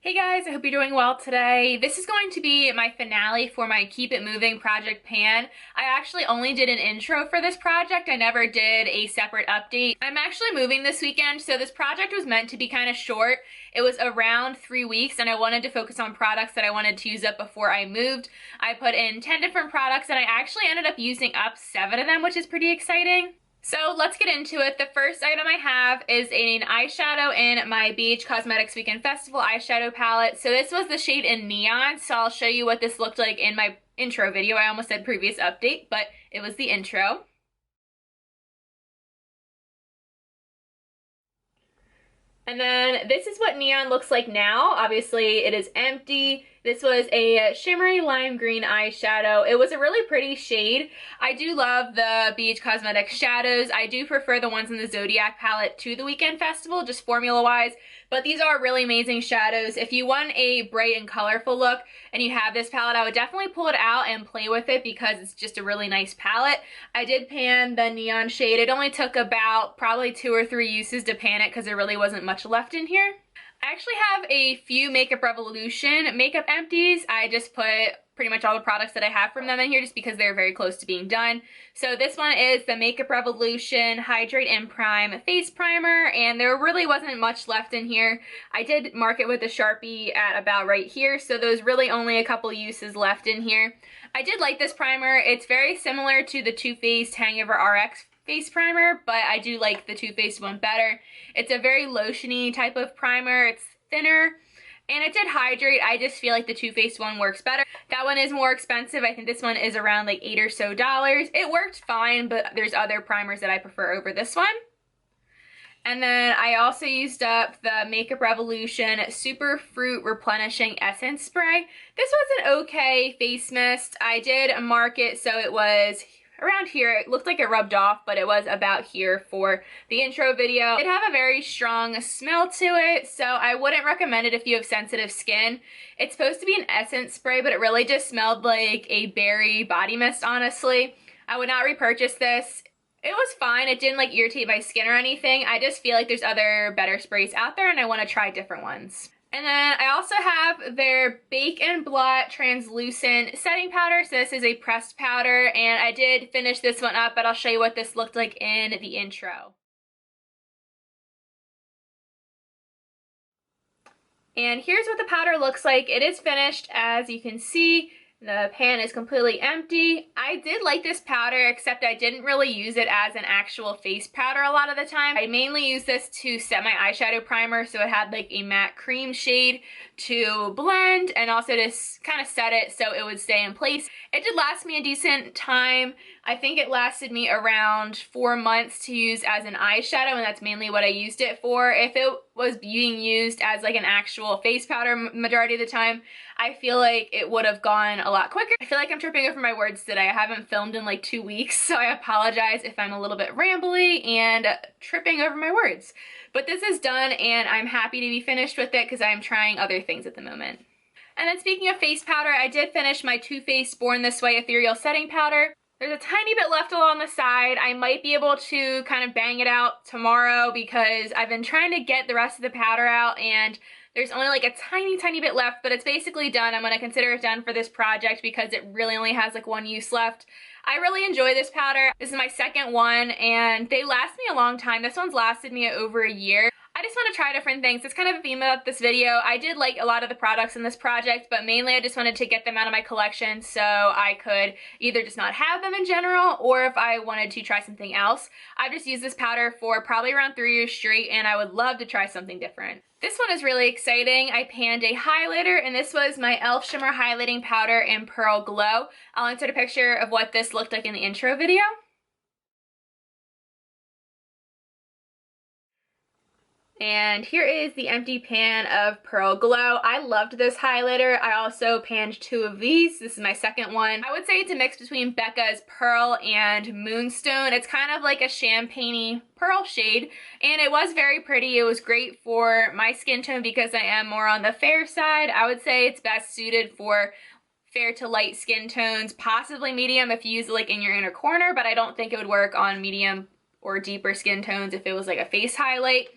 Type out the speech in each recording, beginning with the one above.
Hey guys, I hope you're doing well today. This is going to be my finale for my Keep It Moving project pan. I actually only did an intro for this project. I never did a separate update. I'm actually moving this weekend, so this project was meant to be kind of short. It was around 3 weeks and I wanted to focus on products that I wanted to use up before I moved. I put in 10 different products and I actually ended up using up 7 of them, which is pretty exciting. So let's get into it. The first item I have is an eyeshadow in my BH Cosmetics Weekend Festival eyeshadow palette. So this was the shade in Neon, so I'll show you what this looked like in my intro video. I almost said previous update, but it was the intro. And then this is what Neon looks like now. Obviously it is empty. This was a shimmery lime green eyeshadow. It was a really pretty shade. I do love the BH Cosmetics shadows. I do prefer the ones in the Zodiac palette to the Weekend Festival, just formula-wise. But these are really amazing shadows. If you want a bright and colorful look and you have this palette, I would definitely pull it out and play with it because it's just a really nice palette. I did pan the Neon shade. It only took about probably 2 or 3 uses to pan it because there really wasn't much left in here. I actually have a few Makeup Revolution makeup empties. I just put pretty much all the products that I have from them in here just because they're very close to being done. So this one is the Makeup Revolution Hydrate Prime Face Primer, and there really wasn't much left in here. I did mark it with a Sharpie at about right here, so there's really only a couple uses left in here. I did like this primer. It's very similar to the Too Faced Hangover RX face primer, but I do like the Too Faced one better. It's a very lotiony type of primer. It's thinner and it did hydrate. I just feel like the Too Faced one works better. That one is more expensive. I think this one is around like $8 or so. It worked fine, but there's other primers that I prefer over this one. And then I also used up the Makeup Revolution Superfruit Replenishing Essence Spray. This was an okay face mist. I did mark it so it was around here. It looked like it rubbed off, but it was about here for the intro video. It had a very strong smell to it, so I wouldn't recommend it if you have sensitive skin. It's supposed to be an essence spray, but it really just smelled like a berry body mist, honestly. I would not repurchase this. It was fine. It didn't like irritate my skin or anything. I just feel like there's other better sprays out there and I want to try different ones. And then I also have their Bake and Blot Translucent Setting Powder. So this is a pressed powder, and I did finish this one up, but I'll show you what this looked like in the intro. And here's what the powder looks like. It is finished, as you can see. The pan is completely empty. I did like this powder, except I didn't really use it as an actual face powder a lot of the time. I mainly used this to set my eyeshadow primer, so it had like a matte cream shade to blend and also to kind of set it so it would stay in place. It did last me a decent time. I think it lasted me around 4 months to use as an eyeshadow, and that's mainly what I used it for. If it was being used as like an actual face powder majority of the time, I feel like it would have gone a lot quicker. I feel like I'm tripping over my words today. I haven't filmed in like 2 weeks, so I apologize if I'm a little bit rambly and tripping over my words. But this is done and I'm happy to be finished with it because I'm trying other things at the moment. And then speaking of face powder, I did finish my Too Faced Born This Way Ethereal Setting Powder. There's a tiny bit left along the side. I might be able to kind of bang it out tomorrow because I've been trying to get the rest of the powder out and there's only like a tiny bit left, but it's basically done. I'm going to consider it done for this project because it really only has like 1 use left. I really enjoy this powder. This is my second one and they last me a long time. This one's lasted me over a year. I just want to try different things. It's kind of a theme of this video. I did like a lot of the products in this project, but mainly I just wanted to get them out of my collection so I could either just not have them in general or if I wanted to try something else. I've just used this powder for probably around 3 years straight and I would love to try something different. This one is really exciting. I panned a highlighter and this was my e.l.f. Shimmer Highlighting Powder in Pearl Glow. I'll insert a picture of what this looked like in the intro video. And here is the empty pan of Pearl Glow. I loved this highlighter. I also panned 2 of these. This is my second one. I would say it's a mix between Becca's Pearl and Moonstone. It's kind of like a champagne-y pearl shade, and it was very pretty. It was great for my skin tone because I am more on the fair side. I would say it's best suited for fair to light skin tones, possibly medium if you use it like in your inner corner, but I don't think it would work on medium or deeper skin tones if it was like a face highlight.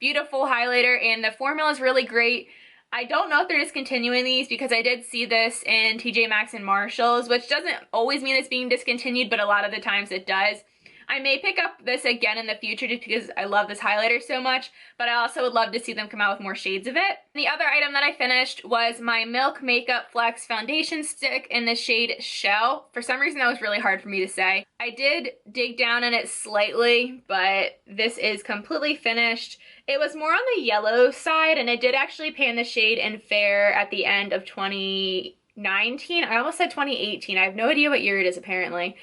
Beautiful highlighter, and the formula is really great. I don't know if they're discontinuing these because I did see this in TJ Maxx and Marshalls, which doesn't always mean it's being discontinued, but a lot of the times it does. I may pick up this again in the future just because I love this highlighter so much, but I also would love to see them come out with more shades of it. The other item that I finished was my Milk Makeup Flex Foundation Stick in the shade Shell. For some reason that was really hard for me to say. I did dig down in it slightly, but this is completely finished. It was more on the yellow side, and it did actually pan the shade in Fair at the end of 2019. I almost said 2018. I have no idea what year it is apparently,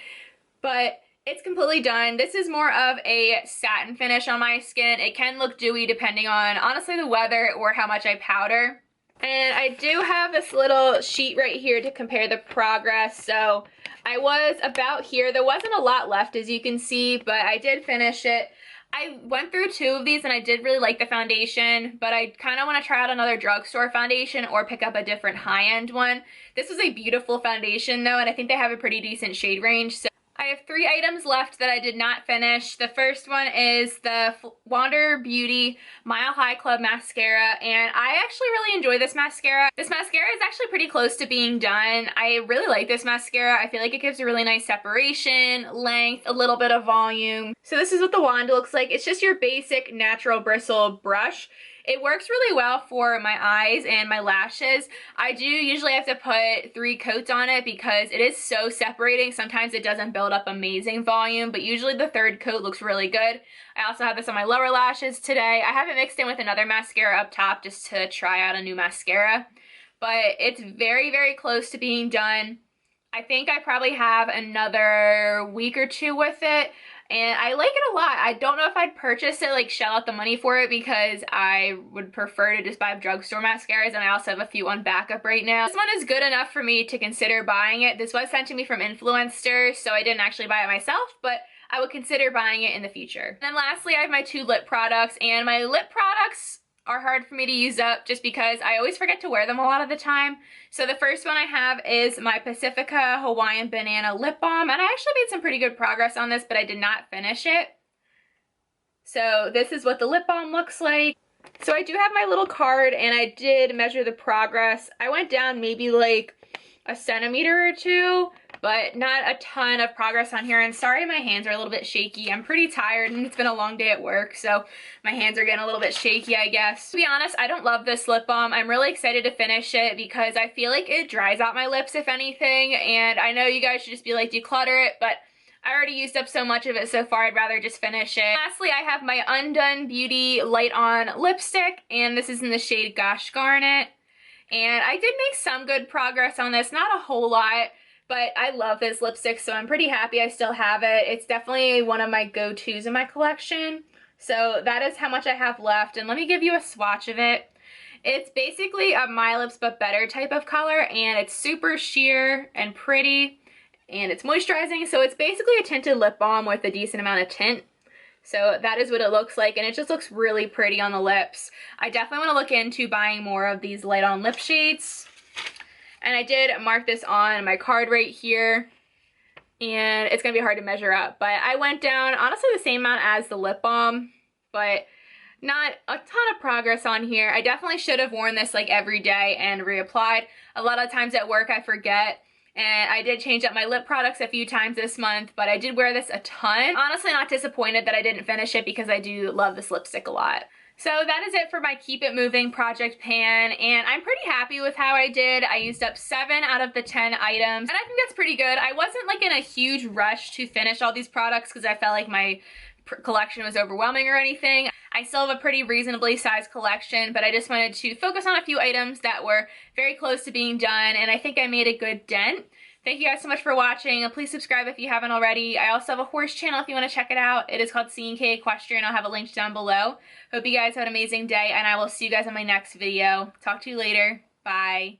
but it's completely done. This is more of a satin finish on my skin. It can look dewy depending on, honestly, the weather or how much I powder. And I do have this little sheet right here to compare the progress. So I was about here. There wasn't a lot left, as you can see, but I did finish it. I went through 2 of these and I did really like the foundation, but I kind of want to try out another drugstore foundation or pick up a different high-end one. This was a beautiful foundation though, and I think they have a pretty decent shade range. So I have 3 items left that I did not finish. The first one is the Wander Beauty Mile High Club Mascara, and I actually really enjoy this mascara. This mascara is actually pretty close to being done. I really like this mascara. I feel like it gives a really nice separation, length, a little bit of volume. So this is what the wand looks like. It's just your basic natural bristle brush. It works really well for my eyes and my lashes. I do usually have to put 3 coats on it because it is so separating. Sometimes it doesn't build up amazing volume, but usually the 3rd coat looks really good. I also have this on my lower lashes today. I have it mixed in with another mascara up top just to try out a new mascara, but it's very, very close to being done. I think I probably have another week or 2 with it. And I like it a lot. I don't know if I'd purchase it, like shell out the money for it, because I would prefer to just buy drugstore mascaras, and I also have a few on backup right now. This one is good enough for me to consider buying it. This was sent to me from influencers, so I didn't actually buy it myself, but I would consider buying it in the future. And then lastly, I have my 2 lip products, and my lip products are hard for me to use up just because I always forget to wear them a lot of the time. So the first one I have is my Pacifica Hawaiian Banana Lip Balm, and I actually made some pretty good progress on this, but I did not finish it. So this is what the lip balm looks like. So I do have my little card, and I did measure the progress. I went down maybe like a centimeter or 2, but not a ton of progress on here. And sorry, my hands are a little bit shaky. I'm pretty tired and it's been a long day at work, so my hands are getting a little bit shaky, I guess. To be honest, I don't love this lip balm. I'm really excited to finish it because I feel like it dries out my lips, if anything, and I know you guys should just be like, declutter it, but I already used up so much of it so far, I'd rather just finish it. Lastly, I have my Undone Beauty Light On Lipstick, and this is in the shade Gosh Garnet. And I did make some good progress on this, not a whole lot, but I love this lipstick, so I'm pretty happy I still have it. It's definitely one of my go-tos in my collection. So that is how much I have left, and let me give you a swatch of it. It's basically a My Lips But Better type of color, and it's super sheer and pretty, and it's moisturizing, so it's basically a tinted lip balm with a decent amount of tint. So that is what it looks like, and it just looks really pretty on the lips. I definitely want to look into buying more of these light on lip shades. And I did mark this on my card right here, and it's going to be hard to measure up. But I went down, honestly, the same amount as the lip balm, but not a ton of progress on here. I definitely should have worn this like every day and reapplied. A lot of times at work I forget. And I did change up my lip products a few times this month, but I did wear this a ton. Honestly, not disappointed that I didn't finish it because I do love this lipstick a lot. So that is it for my Keep It Moving project pan, and I'm pretty happy with how I did. I used up 7 out of the 10 items, and I think that's pretty good. I wasn't like in a huge rush to finish all these products because I felt like my collection was overwhelming or anything. I still have a pretty reasonably sized collection, but I just wanted to focus on a few items that were very close to being done, and I think I made a good dent. Thank you guys so much for watching. Please subscribe if you haven't already. I also have a horse channel if you want to check it out. It is called C&K Equestrian. I'll have a link down below. Hope you guys have an amazing day, and I will see you guys in my next video. Talk to you later. Bye.